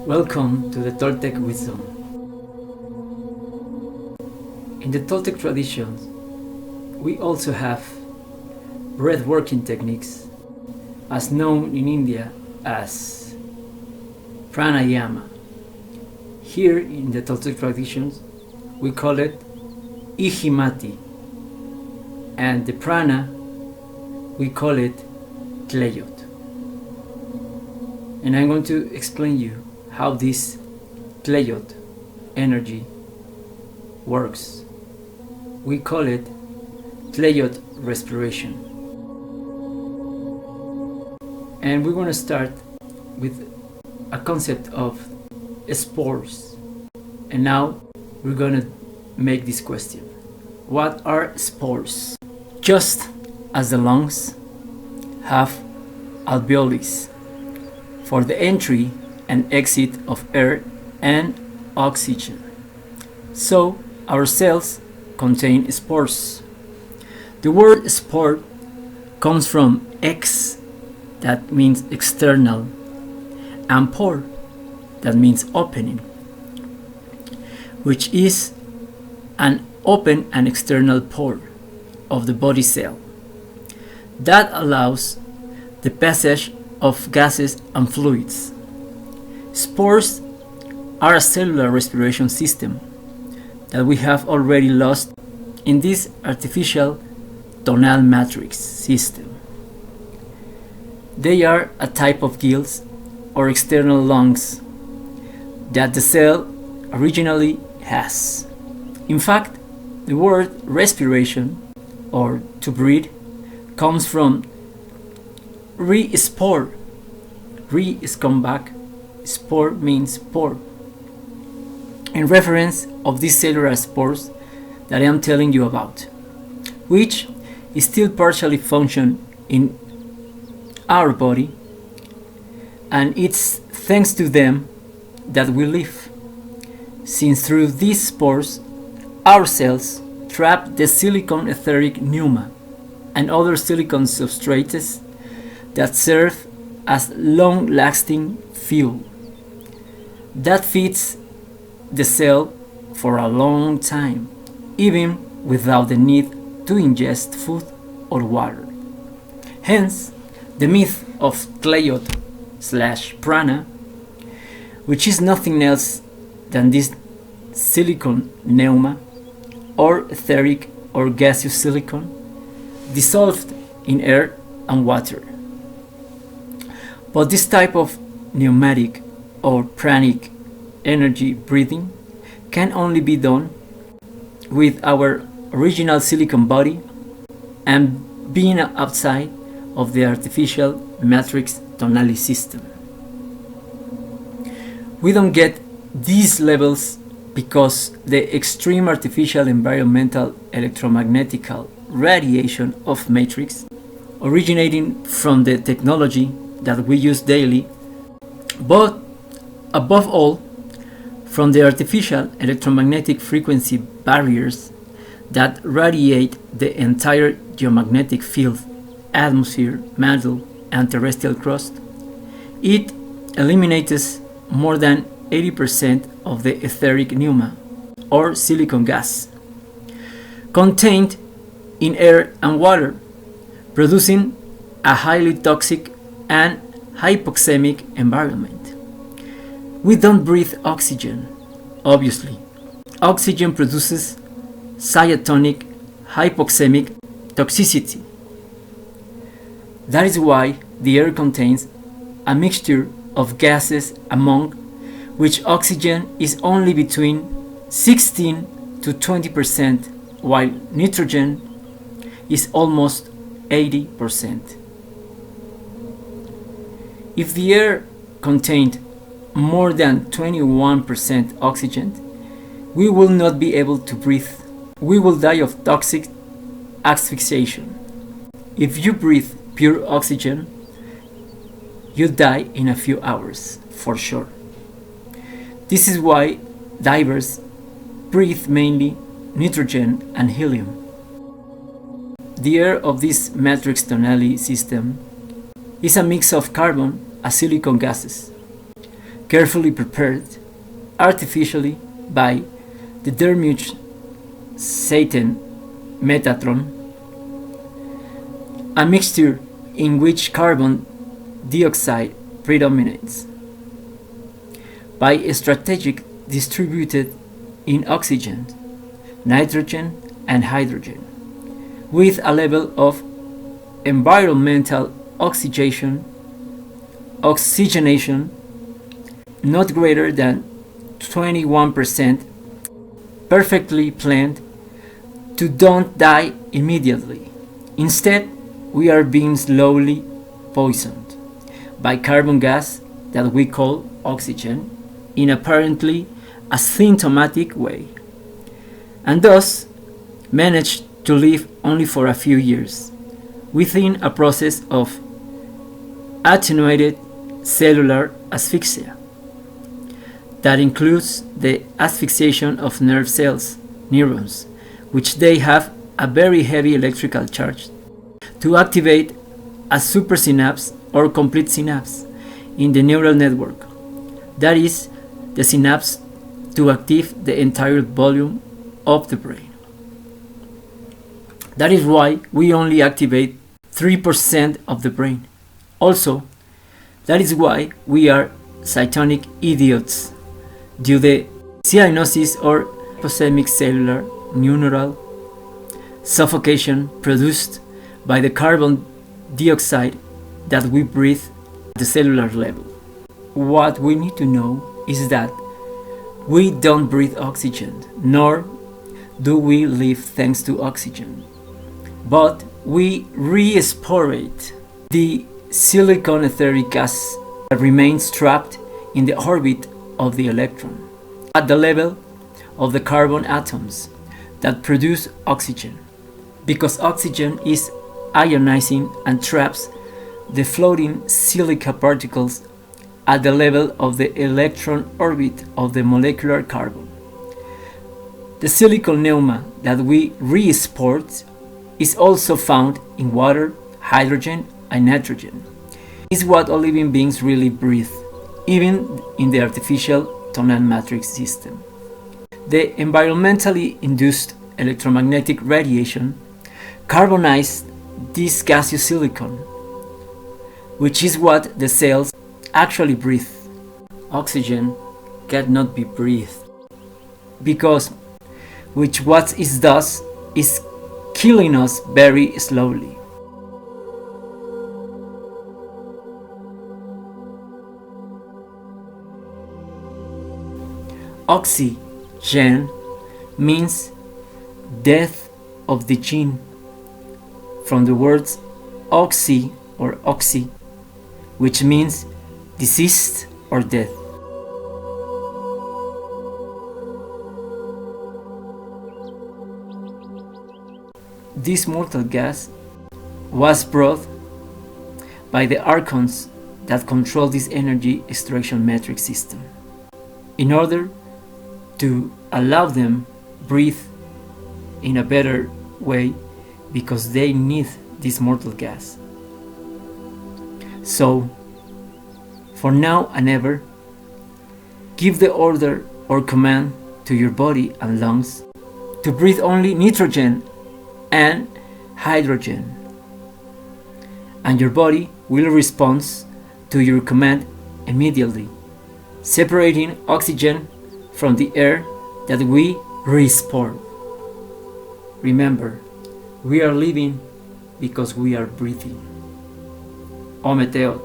Welcome to the Toltec wisdom. In the Toltec traditions, we also have breath working techniques, as known in India as pranayama. Here in the Toltec traditions, we call it Eheyotl, and the prana, we call it TLEYOTL. And I'm going to explain you how this TLEYOTL energy works. We call it TLEYOTL respiration. And we're going to start with a concept of spores. And now we're going to make this question. What are spores? Just as the lungs have alveoli for the entry and exit of air and oxygen, so our cells contain spores. The word spore comes from ex, that means external, and pore, that means opening, which is an open and external pore of the body cell that allows the passage of gases and fluids. Spores are a cellular respiration system that we have already lost in this artificial tonal matrix system. They are a type of gills or external lungs that the cell originally has. In fact, the word respiration, or to breathe, comes from re-spore. Re is come back, spore means pore, in reference of these cellular spores that I am telling you about, which is still partially function in our body, and it's thanks to them that we live, since through these spores our cells trap the silicon etheric pneuma and other silicon substrates that serve as long-lasting fuel that feeds the cell for a long time, even without the need to ingest food or water. Hence, the myth of TLEYOTL/prana, which is nothing else than this silicon pneuma or etheric or gaseous silicon dissolved in air and water. But this type of pneumatic or pranic energy breathing can only be done with our original silicon body and being outside of the artificial matrix tonality system. We don't get these levels because the extreme artificial environmental electromagnetical radiation of matrix originating from the technology that we use daily, but above all from the artificial electromagnetic frequency barriers that radiate the entire geomagnetic field, atmosphere, mantle, and terrestrial crust. It eliminates more than 80% of the etheric pneuma or silicon gas contained in air and water, producing a highly toxic and hypoxemic environment. We don't breathe oxygen, obviously. Oxygen produces cytonic hypoxemic toxicity. That is why the air contains a mixture of gases, among which oxygen is only between 16 to 20%, while nitrogen is almost 80%. If the air contained more than 21% oxygen, we will not be able to breathe. We will die of toxic asphyxiation. If you breathe pure oxygen, you die in a few hours, for sure. This is why divers breathe mainly nitrogen and helium. The air of this matrix tonality system is a mix of carbon and silicon gases. carefully prepared artificially by the dermuch Satan Metatron, a mixture in which carbon dioxide predominates, by a strategic distributed in oxygen, nitrogen and hydrogen, with a level of environmental oxygenation not greater than 21%, perfectly planned to don't die immediately. Instead, we are being slowly poisoned by carbon gas that we call oxygen in apparently asymptomatic way, and thus manage to live only for a few years within a process of attenuated cellular asphyxia that includes the asphyxiation of nerve cells, neurons, which they have a very heavy electrical charge, to activate a supersynapse or complete synapse in the neural network, that is, the synapse to activate the entire volume of the brain. That is why we only activate 3% of the brain. Also, that is why we are cytonic idiots due to the cyanosis or hyposemic cellular neural suffocation produced by the carbon dioxide that we breathe at the cellular level. What we need to know is that we don't breathe oxygen, nor do we live thanks to oxygen, but we re-sporate the silicon etheric gas that remains trapped in the orbit of the electron at the level of the carbon atoms that produce oxygen, because oxygen is ionizing and traps the floating silica particles at the level of the electron orbit of the molecular carbon. The silicon pneuma that we re-sport is also found in water, hydrogen, and nitrogen. It's what all living beings really breathe, even in the artificial tonal matrix system. The environmentally induced electromagnetic radiation carbonized this gaseous silicon, which is what the cells actually breathe. Oxygen cannot be breathed because which what it does is killing us very slowly. Oxygen means death of the gene, from the words oxy or oxy, which means deceased or death. This mortal gas was brought by the archons that control this energy extraction metric system, in order to allow them breathe in a better way, because they need this mortal gas. So, for now and ever, give the order or command to your body and lungs to breathe only nitrogen and hydrogen, and your body will respond to your command immediately, separating oxygen from the air that we re-sport. Remember, we are living because we are breathing. Eheyotl.